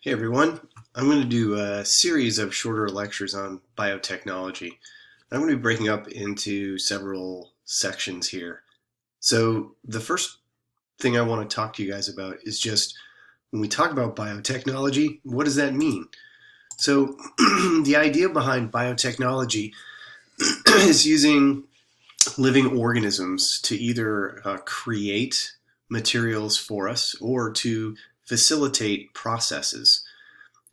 Hey everyone, I'm going to do a series of shorter lectures on biotechnology. I'm going to be breaking up into several sections here. So the first thing I want to talk to you guys about is just when we talk about biotechnology, what does that mean? So the idea behind biotechnology is using living organisms to either create materials for us or to facilitate processes.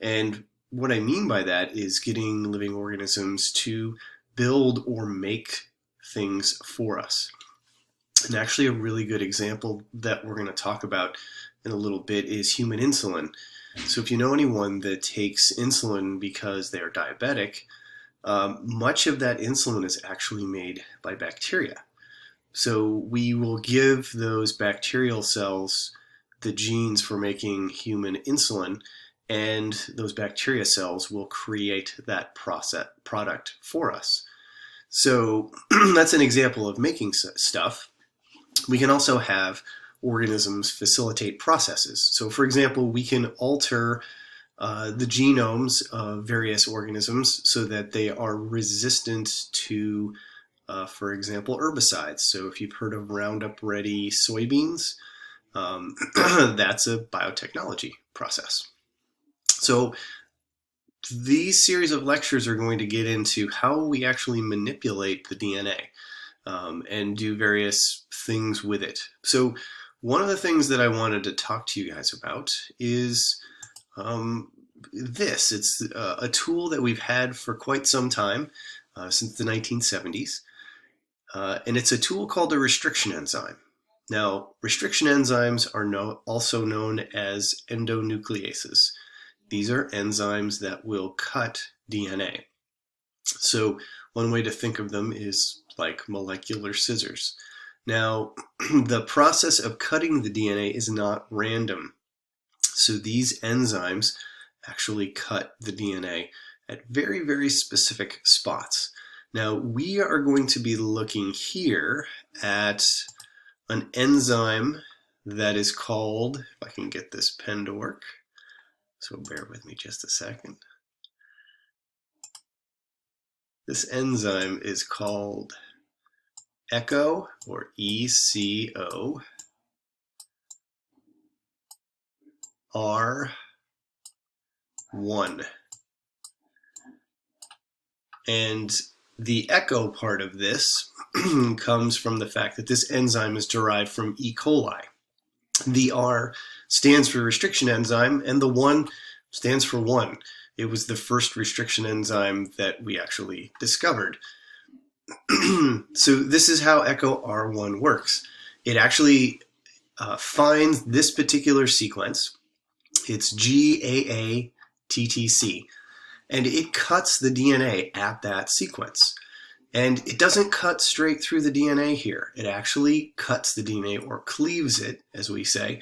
And what I mean by that is getting living organisms to build or make things for us. And actually, a really good example that we're going to talk about in a little bit is human insulin. So, if you know anyone that takes insulin because they're diabetic, much of that insulin is actually made by bacteria. So, we will give those bacterial cells the genes for making human insulin, and those bacteria cells will create that product for us. So that's an example of making stuff. We can also have organisms facilitate processes. So for example, we can alter the genomes of various organisms so that they are resistant to, for example, herbicides. So if you've heard of Roundup Ready soybeans, that's a biotechnology process. So these series of lectures are going to get into how we actually manipulate the DNA and do various things with it. So one of the things that I wanted to talk to you guys about is this. It's a tool that we've had for quite some time, since the 1970s, and it's a tool called a restriction enzyme. Now, restriction enzymes are also known as endonucleases. These are enzymes that will cut DNA. So one way to think of them is like molecular scissors. Now, the process of cutting the DNA is not random. So these enzymes actually cut the DNA at very, very specific spots. Now, we are going to be looking here at an enzyme that is called, if I can get this pen to work, so bear with me just a second. This enzyme is called ECO, or ECO, R1. And the ECO part of this comes from the fact that this enzyme is derived from E. coli. The R stands for restriction enzyme, and the 1 stands for 1. It was the first restriction enzyme that we actually discovered. So this is how ECO R1 works. It actually finds this particular sequence. It's GAATTC, and it cuts the DNA at that sequence. And it doesn't cut straight through the DNA here. It actually cuts the DNA, or cleaves it, as we say,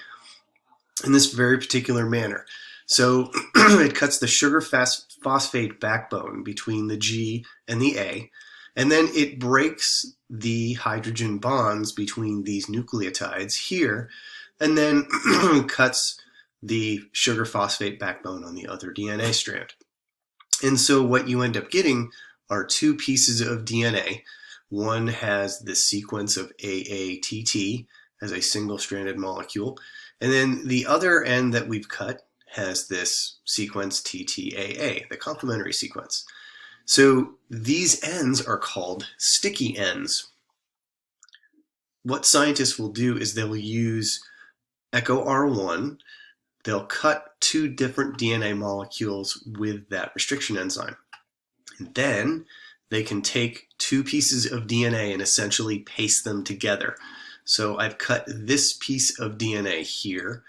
in this very particular manner. So it cuts the sugar phosphate backbone between the G and the A, and then it breaks the hydrogen bonds between these nucleotides here, and then cuts the sugar phosphate backbone on the other DNA strand. And so what you end up getting are two pieces of DNA. One has the sequence of AATT as a single-stranded molecule, and then the other end that we've cut has this sequence TTAA, the complementary sequence. So these ends are called sticky ends. What scientists will do is they'll use ECO R1, they'll cut two different DNA molecules with that restriction enzyme. And then they can take two pieces of DNA and essentially paste them together. So I've cut this piece of DNA here,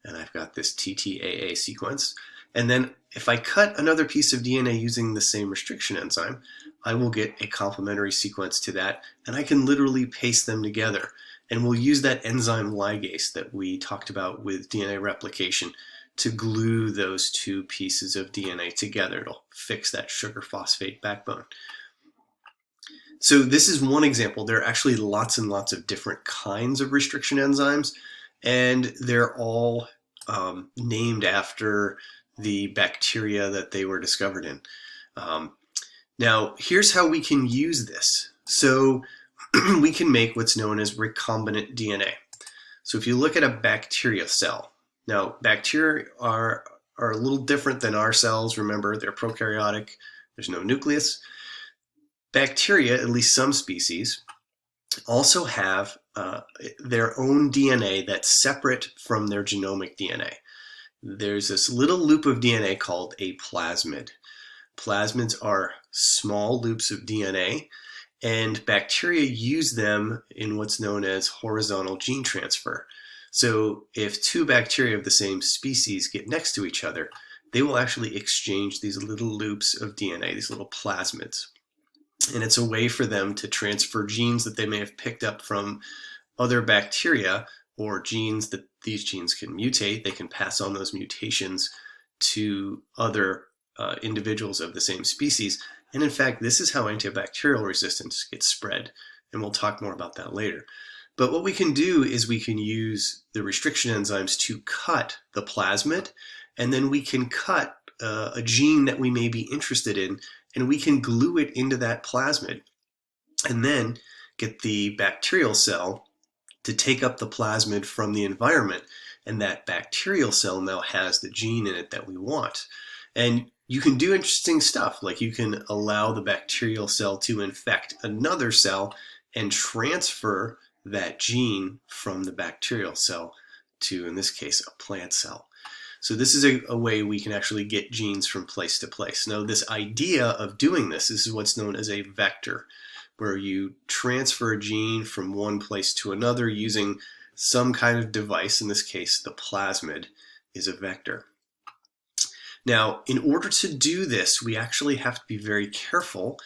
and I've got this TTAA sequence. And then if I cut another piece of DNA using the same restriction enzyme, I will get a complementary sequence to that, and I can literally paste them together. And we'll use that enzyme ligase that we talked about with DNA replication to glue those two pieces of DNA together. It'll fix that sugar phosphate backbone. So this is one example. There are actually lots and lots of different kinds of restriction enzymes, and they're all named after the bacteria that they were discovered in. Um, Now, here's how we can use this. So we can make what's known as recombinant DNA. So if you look at a bacteria cell, now bacteria are a little different than our cells. Remember, they're prokaryotic. There's no nucleus. Bacteria, at least some species, also have their own DNA that's separate from their genomic DNA. There's this little loop of DNA called a plasmid. Plasmids are small loops of DNA, and bacteria use them in what's known as horizontal gene transfer. So if two bacteria of the same species get next to each other, they will actually exchange these little loops of DNA, these little plasmids. And it's a way for them to transfer genes that they may have picked up from other bacteria, or genes that these genes can mutate. They can pass on those mutations to other individuals of the same species. And in fact, this is how antibacterial resistance gets spread. And we'll talk more about that later. But what we can do is we can use the restriction enzymes to cut the plasmid, and then we can cut a gene that we may be interested in, and we can glue it into that plasmid, and then get the bacterial cell to take up the plasmid from the environment, and that bacterial cell now has the gene in it that we want. And you can do interesting stuff, like you can allow the bacterial cell to infect another cell and transfer that gene from the bacterial cell to, in this case, a plant cell. So this is a way we can actually get genes from place to place. Now, this idea of doing this is what's known as a vector, where you transfer a gene from one place to another using some kind of device. In this case, the plasmid is a vector. Now, in order to do this, we actually have to be very careful,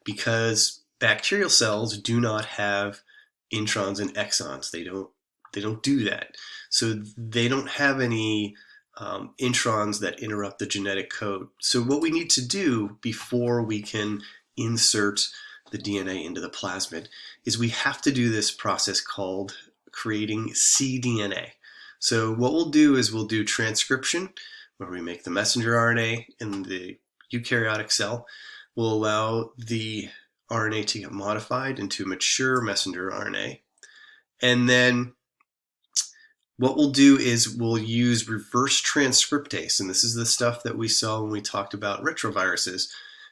because bacterial cells do not have introns and exons. They don't do that. So they don't have any introns that interrupt the genetic code. So what we need to do before we can insert the DNA into the plasmid is we have to do this process called creating cDNA. So what we'll do is we'll do transcription, where we make the messenger RNA in the eukaryotic cell. We'll allow the RNA to get modified into mature messenger RNA. And then what we'll do is we'll use reverse transcriptase, and this is the stuff that we saw when we talked about retroviruses,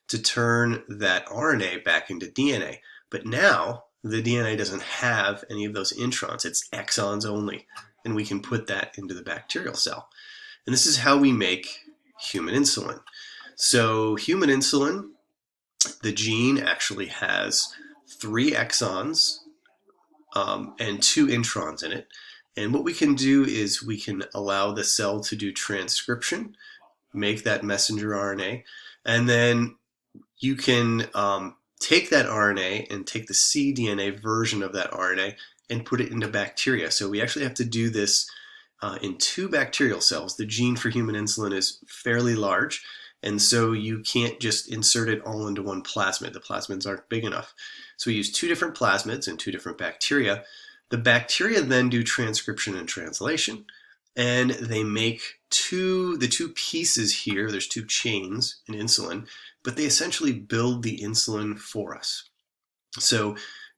to turn that RNA back into DNA. But now the DNA doesn't have any of those introns, it's exons only, and we can put that into the bacterial cell. And this is how we make human insulin. So human insulin, the gene actually has 3 exons and 2 introns in it. And what we can do is we can allow the cell to do transcription, make that messenger RNA, and then you can take that RNA and take the cDNA version of that RNA and put it into bacteria. So we actually have to do this in 2 bacterial cells. The gene for human insulin is fairly large, and so you can't just insert it all into one plasmid. The plasmids aren't big enough. So we use 2 different plasmids and 2 different bacteria. The bacteria then do transcription and translation, and they make the 2 pieces here. There's 2 chains in insulin, but they essentially build the insulin for us. So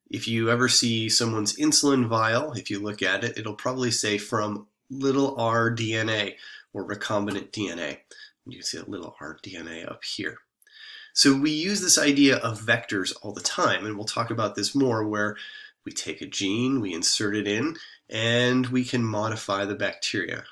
if you ever see someone's insulin vial, if you look at it, it'll probably say from little r DNA or recombinant DNA. You can see a little r DNA up here. So we use this idea of vectors all the time, and we'll talk about this more, where we take a gene, we insert it in, and we can modify the bacteria.